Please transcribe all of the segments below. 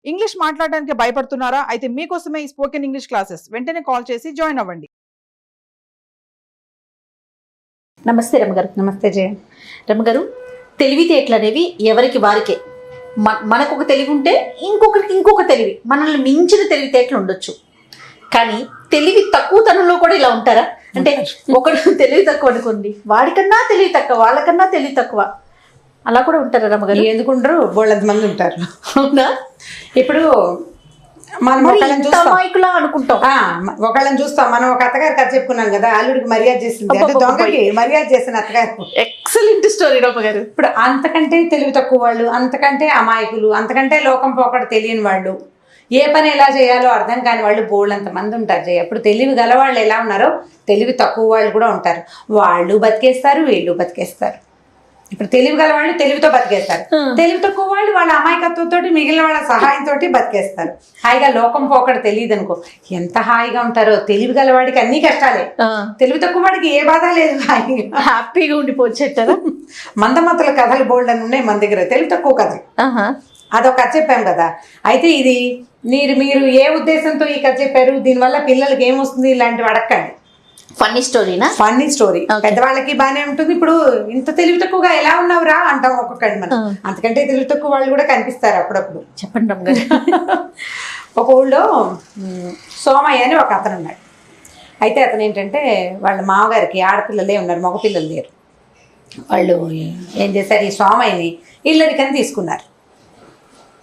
English మాట్లాడడానికి భయపడుతున్నారా? అయితే మీకోసమే ఈ స్పోకెన్ ఇంగ్లీష్ క్లాసెస్. వెంటనే కాల్ చేసి జాయిన్ అవ్వండి. నమస్తే రమగారు. నమస్తే జయ. రమగారు, తెలివితేటలు అనేవి ఎవరికి వారికే. మనకు ఒక తెలివి ఉంటే ఇంకొకరికి ఇంకొక తెలివి, మనల్ని మించిన తెలివితేటలు ఉండొచ్చు. కానీ తెలివి తక్కువతనంలో కూడా ఇలా ఉంటారా? అంటే ఒకడు తెలివి తక్కువ అనుకోండి, వాడికన్నా తెలివి తక్కువ, వాళ్ళకన్నా తెలివి తక్కువ, అలా కూడా ఉంటారా రమగారు? ఎందుకుంటారు, బోళ్ళంత మంది ఉంటారు. అవునా? ఇప్పుడు మనం ఒకళ్ళని చూస్తాం, అనుకుంటాం, ఒకళ్ళని చూస్తాం. మనం ఒక అత్తగారి కథ చెప్పుకున్నాం కదా, అల్లుడికి మర్యాద చేసింది అంటే దొంగకి మర్యాద చేసిన అత్తగారు. ఎక్సలెంట్ స్టోరీ రమగారు. ఇప్పుడు అంతకంటే తెలివి తక్కువ వాళ్ళు, అంతకంటే అమాయకులు, అంతకంటే లోకం పోకడ తెలియని వాళ్ళు, ఏ పని ఎలా చేయాలో అర్థం కాని వాళ్ళు బోళ్ళంత మంది ఉంటారు జయ. ఇప్పుడు తెలివి గల వాళ్ళు ఎలా ఉన్నారో తెలివి తక్కువ వాళ్ళు కూడా ఉంటారు. వాళ్ళు బతికేస్తారు, వీళ్ళు బతికేస్తారు. ఇప్పుడు తెలివి గల వాళ్ళు తెలివితో బతికేస్తారు, తెలివి తక్కువ వాళ్ళు వాళ్ళ అమాయకత్వంతో మిగిలిన వాళ్ళ సహాయంతో బతికేస్తారు. హాయిగా లోకం పోకడ తెలియదు అనుకో, ఎంత హాయిగా ఉంటారో. తెలివి గల వాడికి అన్ని కష్టాలే, తెలివి తక్కువ వాడికి ఏ బాధ లేదు, హాయిగా హ్యాపీగా ఉండిపోచ్చేటారా. మందమతుల కథలు బోల్డ్ అని ఉన్నాయి మన దగ్గర, తెలివి తక్కువ కథలు. అదొక కథ చెప్పాం కదా. అయితే ఇది మీరు ఏ ఉద్దేశంతో ఈ కథ చెప్పారు, దీనివల్ల పిల్లలకి ఏమొస్తుంది, ఇలాంటివి అడగండి. ఫన్నీ స్టోరీనా? Funny story. పెద్దవాళ్ళకి బాగానే ఉంటుంది. ఇప్పుడు ఇంత తెలివి తక్కువగా ఎలా ఉన్నావురా అంటాం ఒక్కొక్కటి మనం, అంతకంటే తెలివి తక్కువ వాళ్ళు కూడా కనిపిస్తారు అప్పుడప్పుడు. చెప్పండి రమగారు. ఒక ఊళ్ళో సోమయ్య అని ఒక అతను ఉన్నాడు. అయితే అతను ఏంటంటే వాళ్ళ మామగారికి ఆడపిల్లలే ఉన్నారు, మగపిల్లలు లేరు. వాళ్ళు ఏం చేశారు, ఈ సోమయ్యని ఇల్లరికని తీసుకున్నారు.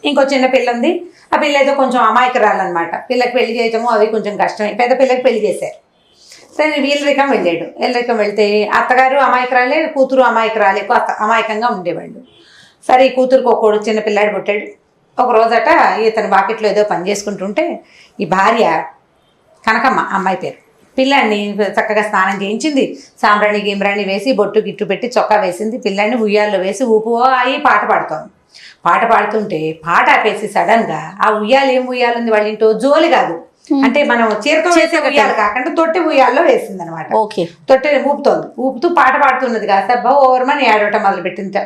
ఇంకో చిన్న పిల్ల ఉంది, ఆ పిల్ల ఏదో కొంచెం అమాయకురాలన్నమాట. పిల్లకి పెళ్లి చేయటము అవి కొంచెం కష్టమే. పెద్ద పిల్లకి పెళ్లి చేశారు. సరే వీళ్ళరికం వెళ్ళాడు. వీళ్ళరికం వెళ్తే అత్తగారు అమాయకురాలే, కూతురు అమాయకురాలే, అమాయకంగా ఉండేవాళ్ళు. సరే ఈ కూతురుకు ఒక చిన్న పిల్లాడు పుట్టాడు. ఒక రోజట ఇతను వాకిట్లో ఏదో పని చేసుకుంటుంటే ఈ భార్య కనకమ్మ, అమ్మాయి పేరు, పిల్లాడిని చక్కగా స్నానం చేయించింది, సాంబ్రాణి గిమ్రాణి వేసి బొట్టు గిట్టు పెట్టి చొక్కా వేసింది, పిల్లాడిని ఉయ్యాల్లో వేసి ఊపు అయ్యి పాట పాడుతోంది. పాట పాడుతుంటే పాట ఆపేసి సడన్గా ఆ ఉయ్యాలు ఏం ఉయ్యాలుంది వాళ్ళ ఇంటో, జోలి కాదు అంటే మనం చీరతో వేసే ఉయ్యాలు కాకుండా తొట్టె ఉయ్యాల్లో వేసింది అనమాట. తొట్టె ఊపుతూ పాట పాడుతున్నది కాస్త ఓవర్మని ఏడవటం మొదలుపెట్టింది.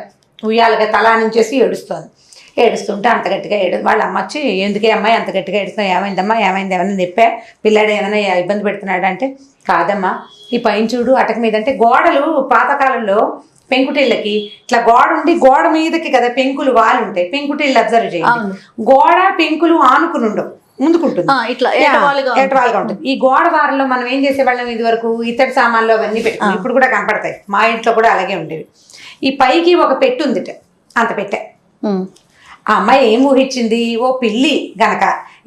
ఉయ్యాలుగా తలా నుంచేసి ఏడుస్తోంది. ఏడుస్తుంటే అంత గట్టిగా వాళ్ళ అమ్మ వచ్చి, ఎందుకే అమ్మాయి అంత గట్టిగా ఏడుస్తాం, ఏమైందమ్మా, ఏమైంది, ఏమైనా చెప్పా, పిల్లాడు ఏమైనా ఇబ్బంది పెడుతున్నాడు అంటే, కాదమ్మా ఈ పైన చూడు అటక మీద. అంటే గోడలు పాతకాలంలో పెంకుటిళ్ళకి ఇట్లా గోడ ఉండి గోడ మీదకి కదా పెంకులు వాలి ఉంటాయి. పెంకుటిళ్ళు అబ్జర్వ్ చేయండి, గోడ పెంకులు ఆనుకుని ఉండవు, ముందుకుంటుంది, ఏటవాలుగా ఉంటుంది. ఈ గోడ వారంలో మనం ఏం చేసేవాళ్ళం, ఇది వరకు ఇతడి సామాన్లు అవన్నీ పెట్టుకుని, ఇప్పుడు కూడా కనపడతాయి, మా ఇంట్లో కూడా అలాగే ఉండేవి. ఈ పైకి ఒక పెట్టు ఉందిట, అంత పెట్టే. ఆ అమ్మాయి ఏం ఊహించింది, ఓ పిల్లి గనక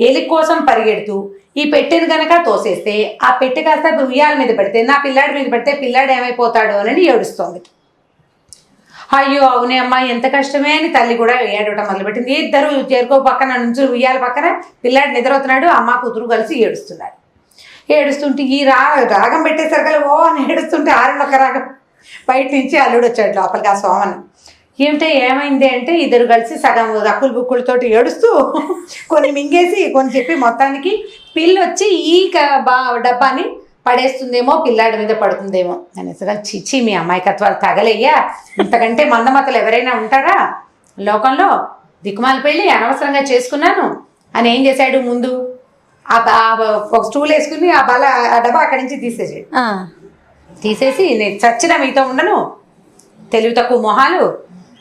ఎలి కోసం పరిగెడుతూ ఈ పెట్టెను గనక తోసేస్తే ఆ పెట్టె కాస్త ఉయ్యాల మీద పడితే, నా పిల్లాడి మీద పడితే పిల్లాడు ఏమైపోతాడో అని ఏడుస్తోంది. అయ్యో అవునే అమ్మ ఎంత కష్టమే అని తల్లి కూడా ఏడవటం మొదలుపెట్టింది. ఇద్దరు చేరుకో పక్కన నుంచి ఉయ్యాల పక్కన పిల్లాడు నిద్రవుతున్నాడు, అమ్మ కూతురు కలిసి ఏడుస్తున్నాడు. ఏడుస్తుంటే ఈ రాగం పెట్టేసరికి ఓ అని ఏడుస్తుంటే ఆరునొక్క రాగం బయట నుంచి అల్లుడు వచ్చాడు లోపలికి, ఆ సోమను. ఏమిటో ఏమైంది అంటే ఇద్దరు కలిసి సగం రక్కులు బుక్కులతోటి ఏడుస్తూ కొన్ని మింగేసి కొన్ని చెప్పి మొత్తానికి పిల్లి వచ్చి ఈ డబ్బాని పడేస్తుందేమో, పిల్లాడి మీద పడుతుందేమో అనేసి. చిచ్చి మీ అమాయకత్వాలు తగలయ్యా, ఇంతకంటే మందమతలు ఎవరైనా ఉంటారా లోకంలో, దిక్కుమాల పెళ్ళి అనవసరంగా చేసుకున్నాను అని ఏం చేశాడు, ముందు ఒక స్టూల్ వేసుకుని ఆ డబ్బా అక్కడి నుంచి తీసేసి నేను చచ్చిన మీతో ఉండను, తెలివి తక్కువ మొహాలు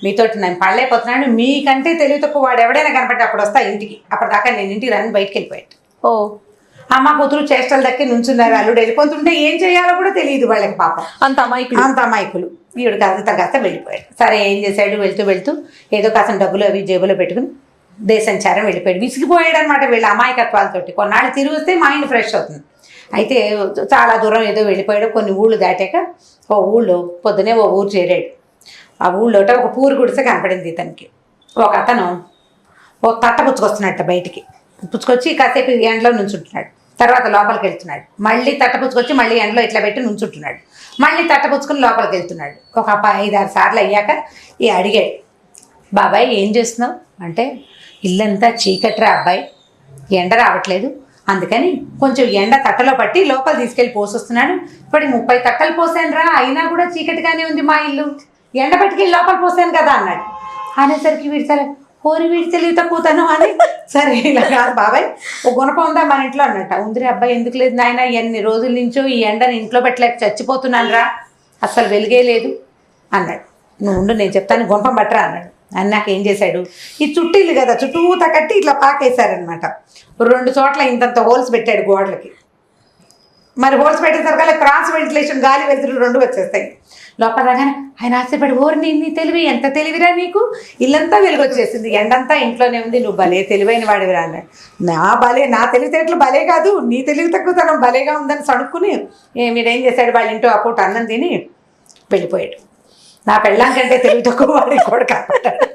మీతోటి నేను పడలేకపోతున్నాను, మీకంటే తెలివి తక్కువ వాడు ఎవడైనా కనపడితే అప్పుడు వస్తా ఇంటికి, అప్పటిదాకా నేను ఇంటికి రాని బయటికి వెళ్ళిపోయాడు. అమ్మ కూతురు చేష్టలు దక్కి నుంచున్నారు. అల్లుడు వెళ్ళిపోతుంటే ఏం చేయాలో కూడా తెలియదు వాళ్ళకి, పాపం అంత అమాయకులు. ఈవిడ కాస్త వెళ్ళిపోయాడు. సరే ఏం చేశాడు, వెళ్తూ ఏదో కాస్త డబ్బులు అవి జేబులో పెట్టుకుని దేశంచారం వెళ్ళిపోయాడు. విసిగిపోయాడు అనమాట వీళ్ళ అమాయకత్వాలతోటి. కొన్నాళ్ళు తిరిగి వస్తే మైండ్ ఫ్రెష్ అవుతుంది. అయితే చాలా దూరం ఏదో వెళ్ళిపోయాడు. కొన్ని ఊళ్ళు దాటాక ఓ ఊళ్ళో పొద్దునే ఓ ఊరు చేరాడు. ఆ ఊళ్ళోట ఒక పూరి గుడిసె కనపడింది ఇతనికి. ఒక అతను ఓ తట్ట పుచ్చుకొస్తున్నట్ట, బయటికి పుచ్చుకొచ్చి కాసేపు ఎండలో నుంచుంటున్నాడు. తర్వాత లోపలికి వెళ్తున్నాడు. మళ్ళీ తట్ట పుచ్చుకొచ్చి మళ్ళీ ఎండలో ఇట్లా పెట్టి నుంచుంటున్నాడు. మళ్ళీ తట్ట పుచ్చుకుని లోపలికి వెళ్తున్నాడు. ఒక 5-6 సార్లు అయ్యాక అడిగాడు, బాబాయ్ ఏం చేస్తున్నావు అంటే, ఇల్లంతా చీకట్రా అబ్బాయి, ఎండ రావట్లేదు, అందుకని కొంచెం ఎండ తట్టలో పట్టి లోపల తీసుకెళ్ళి పోసొస్తున్నాడు. ఇప్పుడు 30 తట్టలు పోసాను రా, అయినా కూడా చీకటిగానే ఉంది మా ఇల్లు, ఎండ పట్టుకెళ్ళి లోపల పోసాను కదా అన్నాడు. అనేసరికి వీడు సరే ఓరి వీడి తెలివి తక్కువతనం అని. సరే ఇలా కాదు బాబాయ్, ఓ గుణపం ఉందా మన ఇంట్లో అన్నట్ట. ఉందిరే అబ్బాయి, ఎందుకు లేదు నాయన, ఎన్ని రోజుల నుంచో ఈ ఎండని ఇంట్లో పెట్టలేక చచ్చిపోతున్నాను రా, అస్సలు వెలిగే లేదు అన్నాడు. నువ్వు ఉండు నేను చెప్తాను, గుణపం పట్టరా అన్నాడు. అన్నాక ఏం చేశాడు, ఈ చుట్టీలు కదా చుట్టూతా కట్టి ఇట్లా పాకేశారనమాట. 2 చోట్ల ఇంతంత హోల్స్ పెట్టాడు గోడలకి. మరి హోల్స్ పెట్టేసరికి క్రాస్ వెంటిలేషన్, గాలి వెలుతురు 2 వచ్చేస్తాయి. లోపల రాగానే ఆయన ఆశ్చర్యపడి, ఓరి నీ తెలివి, ఎంత తెలివిరా నీకు, ఇల్లంతా వెలుగు వచ్చేసింది, ఎండంతా ఇంట్లోనే ఉంది, నువ్వు భలే తెలివైన వాడివిరా అన్నాడు. నా తెలివితేటలు భలే కాదు, నీ తెలివి తక్కువతనం భలేగా ఉందని సణుక్కుని మీరేం చేశాడు, వాళ్ళ ఇంట్లో ఆ పూట అన్నం తిని వెళ్ళిపోయాడు. నా పెళ్ళాం కంటే తెలివి తక్కువ వాడి కూడా కాపాడాడు.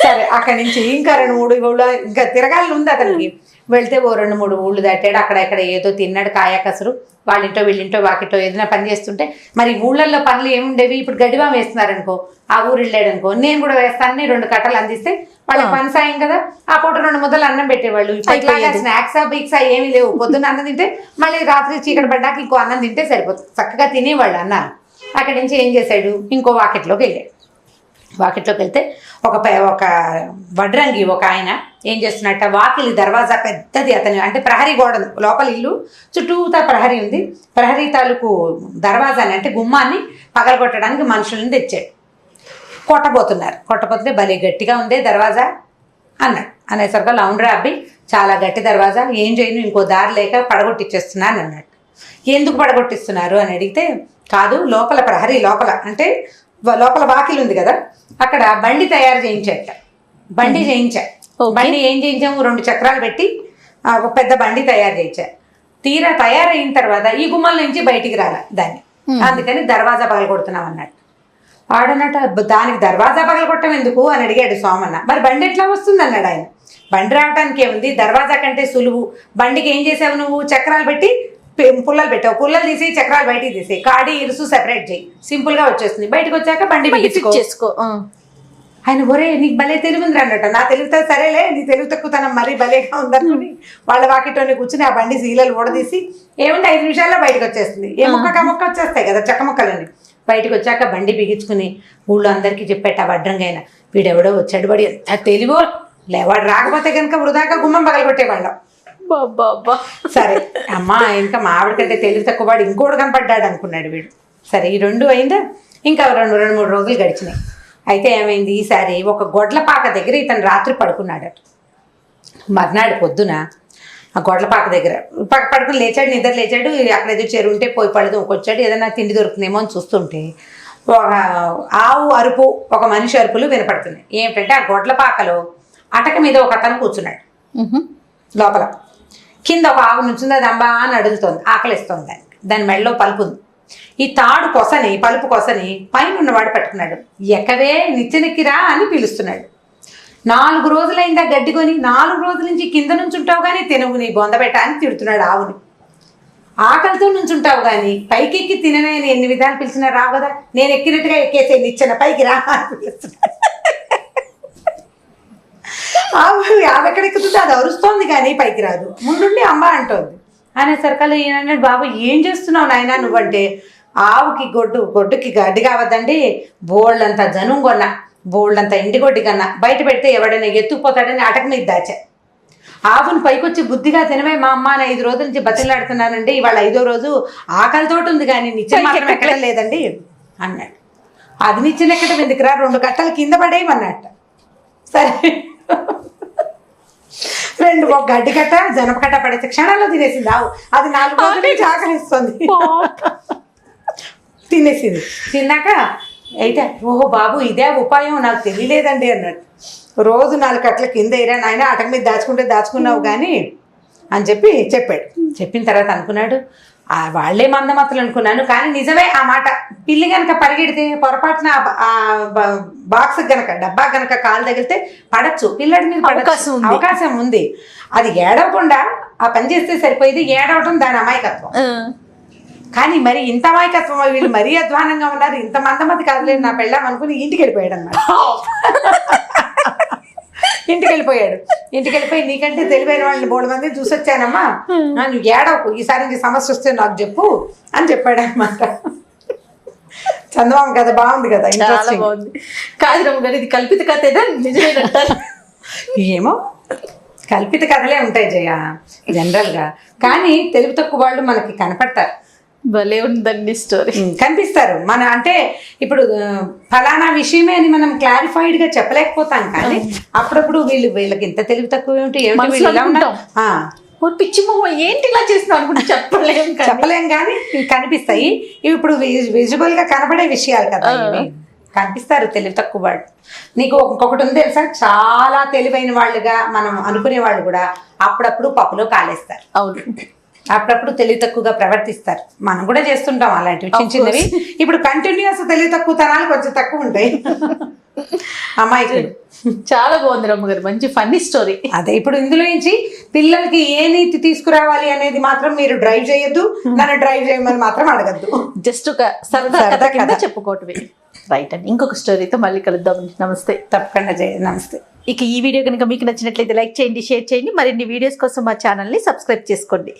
సరే అక్కడి నుంచి ఇంకా 2-3 ఊళ్ళో ఇంకా తిరగాలని ఉంది అతనికి. వెళ్తే ఓ 2-3 ఊళ్ళు దాటాడు. అక్కడ ఎక్కడ ఏదో తిన్నాడు, కాయకసరు. వాళ్ళింటో వీళ్ళింటో వాకిటో ఏదైనా పని చేస్తుంటే, మరి ఊళ్ళల్లో పనులు ఏముండేవి, ఇప్పుడు గడివా వేస్తున్నారనుకో, ఆ ఊరు వెళ్ళాడు అనుకో, నేను కూడా వేస్తానని 2 కట్టలు అందిస్తే వాళ్ళకి పని సాయం కదా, ఆ పూట 2 ముద్దలు అన్నం పెట్టేవాళ్ళు. ఇట్లాగా స్నాక్సా బిక్సా ఏమీ లేవు. పొద్దున్న అన్నం తింటే మళ్ళీ రాత్రి చీకటి పడ్డాక ఇంకో అన్నం తింటే సరిపోతుంది, చక్కగా తినేవాళ్ళు అన్నారు. అక్కడి నుంచి ఏం చేశాడు, ఇంకో వాకిట్లోకి వెళ్ళాడు. వాకిట్లోకి వెళ్తే ఒక వడ్రంగి ఒక ఆయన ఏం చేస్తున్నట్ట, వాకిలి దర్వాజా పెద్దది అతని, అంటే ప్రహరీ గోడ లోపల ఇల్లు చుట్టూతా ప్రహరీ ఉంది, ప్రహరీ తాలూకు దర్వాజాని అంటే గుమ్మాన్ని పగలగొట్టడానికి మనుషులను తెచ్చాడు. కొట్టబోతే భలే గట్టిగా ఉందే దర్వాజా అన్నాడు. అనేసరికి అవునరా అబ్బి, చాలా గట్టి దర్వాజా, ఏం చేయను, ఇంకో దారి లేక పడగొట్టిచ్చేస్తున్నాను అన్నాడు. ఎందుకు పడగొట్టిస్తున్నారు అని అడిగితే, కాదు లోపల ప్రహరీ లోపల అంటే లోపల వాకిలు ఉంది కదా, అక్కడ బండి తయారు చేయించాట. బండి చేయించా. బండి ఏం చేయించాము, 2 చక్రాలు పెట్టి ఒక పెద్ద బండి తయారు చేయించా. తీరా తయారైన తర్వాత ఈ గుమ్మల నుంచి బయటికి రాలే దాన్ని, అందుకని దర్వాజా పగలగొడుతున్నాం అన్నట్టు. వాడన్నట్టు దానికి దర్వాజా పగలగొట్టం ఎందుకు అని అడిగాడు సోమన్న. మరి బండి ఎట్లా వస్తుంది అన్నాడు ఆయన. బండి రావడానికి ఏముంది, దర్వాజా కంటే సులువు. బండికి ఏం చేసావు నువ్వు, చక్రాలు పెట్టి పుల్లలు పెట్టావు, పుల్లలు తీసి చక్రాలు బయటికి తీసి కాడి ఇరుసు సెపరేట్ చేయి, సింపుల్ గా వచ్చేస్తుంది. బయటకు వచ్చాక బండి చేసుకో. ఆయన ఒరే నీకు భలే తెలివి ఉంది అన్నట్టు. నా తెలివితో సరేలే, నీ తెలివి తక్కువతనం మరీ భలేగా ఉందనుకుని వాళ్ళ వాకిటోని కూర్చుని ఆ బండి సీలలు ఊడదీసి ఏమంటే 5 నిమిషాల్లో బయటకు వచ్చేస్తుంది. ఏ ముక్క మొక్క వచ్చేస్తాయి కదా చెక్క ముక్కలని. బయటకు వచ్చాక బండి బిగించుకుని ఊళ్ళో అందరికీ చెప్పేట వడ్రంగైనా, వీడెవడో వచ్చాడు, వాడు ఎంత తెలివో, లేవాడు రాకపోతే కనుక వృధాగా గుమ్మం పగలగొట్టేవాళ్ళం. సరే అమ్మా, ఇంకా మా ఆవిడ కంటే తెలివి తక్కువ వాడు ఇంకోటి కనపడ్డాడు అనుకున్నాడు వీడు. సరే ఈ 2 అయిందా, ఇంకా 2-3 రోజులు గడిచినాయి. అయితే ఏమైంది, ఈసారి ఒక గొడ్లపాక దగ్గర ఇతను రాత్రి పడుకున్నాడట. మర్నాడు పొద్దున ఆ గొడ్లపాక దగ్గర పడుకుని లేచాడు, నిద్ర లేచాడు. అక్కడ ఏదో చెరువు ఉంటే పోయి పడుకొచ్చాడు, ఏదైనా తిండి దొరుకుతుందేమో అని చూస్తుంటే ఒక ఆవు అరుపు, ఒక మనిషి అరుపులు వినపడుతున్నాయి. ఏమిటంటే ఆ గొడ్లపాకలో అటక మీద ఒక అతను కూర్చున్నాడు. లోపల కింద ఒక ఆవు నుంచింది, అది అంబా అని అడుగుతోంది, ఆకలిస్తోంది. దాని మెడలో పలుపు ఉంది. ఈ తాడు కొసని, పలుపు కొసని పైన ఉన్నవాడు పట్టుకున్నాడు. ఎక్కవే నిచ్చెనెక్కిరా అని పిలుస్తున్నాడు. 4 రోజులైందా గడ్డి కొని, 4 రోజుల నుంచి కింద నుంచి ఉంటావు కానీ తినవు నీ బొందబెట్ట అని తిడుతున్నాడు ఆవుని. ఆకలితో నుంచి ఉంటావు కానీ పైకెక్కి తిననే ఎన్ని విధాలు పిలిచినా రావు కదా, నేను ఎక్కినట్టుగా ఎక్కేసే నిచ్చెన పైకి రా అని పిలుస్తున్నాడు. ఆవు ఎక్కడెక్కుతుందో అది అరుస్తోంది కానీ పైకి రాదు, ముందుండి అమ్మ అంటోంది. అనేసరికల్లా ఈయనన్నాడు, బాబు ఏం చేస్తున్నావు నాయన నువ్వంటే, ఆవుకి గొడ్డుకి గడ్డి కావద్దండి, బోళ్ళంతా జనం కొన్నా, బోళ్ళంతా ఎండిగొడ్డి కన్నా, బయట పెడితే ఎవడైనా ఎత్తుకుపోతాడని అటక మీద దాచా. ఆవుని పైకొచ్చి బుద్ధిగా తినవే మా అమ్మ అని 5 రోజుల నుంచి బతిలాడుతున్నానండి, ఇవాళ 5వ రోజు ఆకలితోటి ఉంది కానీ నిచ్చెన మాత్రం ఎక్కడం లేదండి అన్నాడు. అది నిచ్చెన ఎక్కడం ఎందుకురా, 2 కట్టలు కింద పడేయమన్నట్ట. సరే 2 ఒక గడ్డి కట్ట జనప కట్ట పడేసి క్షణాల్లో తినేసింది ఆవు. అది 4 రోజుల నుంచి ఆకలిస్తుంది, తినేసింది. తిన్నాక అయితే ఓహో బాబు ఇదే ఉపాయం నాకు తెలియలేదండి అన్నాడు. రోజు 4 కట్టల కింద వేయరా నాయన, అటక మీద దాచుకున్నావు కానీ అని చెప్పాడు. చెప్పిన తర్వాత అనుకున్నాడు, వాళ్లే మందమతులు అనుకున్నాను కానీ నిజమే ఆ మాట. పిల్లి గనక పరిగెడితే పొరపాటున బాక్స్ గనక డబ్బా గనక కాలు తగిలితే పడచ్చు, పిల్లడి మీద అవకాశం ఉంది. అది ఏడవకుండా ఆ పని చేస్తే సరిపోయేది, ఏడవటం దాని అమాయకత్వం. కానీ మరి ఇంత అమాయకత్వం, వీళ్ళు మరీ అధ్వానంగా ఉన్నారు, ఇంత మందమతి కాదులేదు నా పెళ్ళాం అనుకుని ఇంటికి వెళ్ళిపోయాడు అన్నమాట. ఇంటికి వెళ్ళిపోయి నీకంటే తెలివైన వాళ్ళని 3 మందిని చూసొచ్చానమ్మా, నువ్వు ఏడవకు, ఈసారి నీకు సమస్య వస్తే నాకు చెప్పు అని చెప్పాడు అనమాట. చందమామ కథ బాగుంది కదా, చాలా ఇంట్రెస్టింగ్. బాగుంది. కాదు రమ్మ గారు, ఇది కల్పిత కథేనా నిజమేనంటారు? ఏమో కల్పిత కథలే ఉంటాయి జయ జనరల్గా, కానీ తెలుగు తక్కువ వాళ్ళు మనకి కనపడతారు. భలే ఉందండి స్టోరీ. కనిపిస్తారు. మన అంటే ఇప్పుడు ఫలానా విషయమే అని మనం క్లారిఫైడ్ గా చెప్పలేకపోతాం, కానీ అప్పుడప్పుడు వీళ్ళకి ఇంత తెలివి తక్కువ ఏమిటి, మనసులో వీళ్ళు ఇలా ఉన్నారు. ఓ పిచ్చి మొహం ఏంటి ఇలా చేస్తున్నావు అనుకుంటే చెప్పలేం కానీ ఇవి కనిపిస్తాయి. ఇవి ఇప్పుడు విజువల్ గా కనబడే విషయాలు కదా, ఇవి కనిపిస్తారు తెలివి తక్కువ వాళ్ళు. నీకు ఇంకొకటి ఉంది తెలుసా, చాలా తెలివైన వాళ్ళుగా మనం అనుకునే వాళ్ళు కూడా అప్పుడప్పుడు పప్పులో కాలేస్తారు. అవును, అప్పుడప్పుడు తెలివి తక్కువగా ప్రవర్తిస్తారు. మనం కూడా చేస్తుంటాం అలాంటివి చిన్న చిన్నవి. ఇప్పుడు కంటిన్యూస్ తెలివి తక్కువ తనాలు కొంచెం తక్కువ ఉంటాయి అమ్మాయికి. చాలా బాగుంది రమ్మ గారు, మంచి ఫన్నీ స్టోరీ. అదే ఇప్పుడు ఇందులో నుంచి పిల్లలకి ఏ నీతి తీసుకురావాలి అనేది మాత్రం మీరు డ్రైవ్ చేయొద్దు, నన్ను డ్రైవ్ చేయమని మాత్రం అడగద్దు. జస్ట్ ఒక సరదా సరదా కథ కింద కథ. చెప్పుకోవటమే. రైట్ అండి, ఇంకొక స్టోరీతో మళ్ళీ కలుద్దాం. నమస్తే. తప్పకుండా నమస్తే. ఇక ఈ వీడియో కనుక మీకు నచ్చినట్లయితే లైక్ చేయండి, షేర్ చేయండి. మరిన్ని వీడియోస్ కోసం మా ఛానల్ని సబ్స్క్రైబ్ చేసుకోండి.